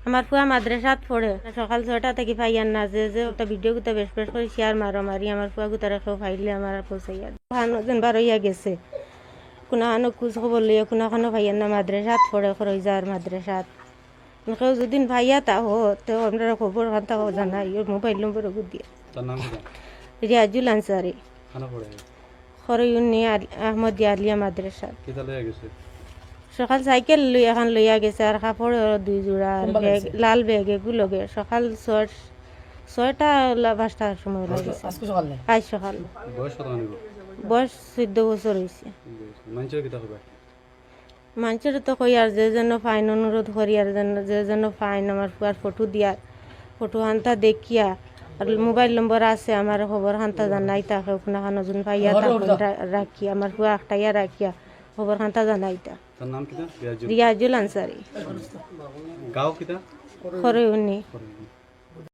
আমার ফুয়া মাদ্রাসাত পড়ে সকাল 6টা থেকে ফাইয়ার না যে একটা ভিডিও গুতা বেশ বেশ করে শেয়ার মারি আমার ফুয়া গুতারা কেউ ফাইলে আমার পৌঁছাইয়া যেন বার হইয়া গেছে কোনো খানো খোঁজ খবর লইয়া কোনো খানো ফাইয়ার না মাদ্রাসাত পড়ে খরচ যার মাদ্রাসাত কেউ যদি ভাইয়া তা হো তো আমরা খবর খান্তা জানাই ওর মোবাইল নম্বর দিয়া রিয়াজুল আনসারি খরইউনি আহমদিয়া আলিয়া মাদ্রাসা সকাল সাইকেল এখন লইয়া গেছে আর কাপড় 2 জোড়া আর ব্যাগ লাল ব্যাগ এগুলোকে সকাল 6টা 5টার সময় লাগেছে আজ সকাল বয়স 14 বছর হয়েছে মানুষের তো কই আর যে যেন ফাইন অনুরোধ করি আর যে যেন ফাইন আমার ফুয়ার ফটো দিয়ার ফটো হান্তা দেখিয়া আর মোবাইল নম্বর আছে আমার খবর হান্তা জানাই তাকে কোনো খানো যোন পাইয়া রাখি আমার ফুয়া একটাইয়া রাখিয়া খবর হান্তা জানাই তা রিয়াজুল আনসারি খরইউনি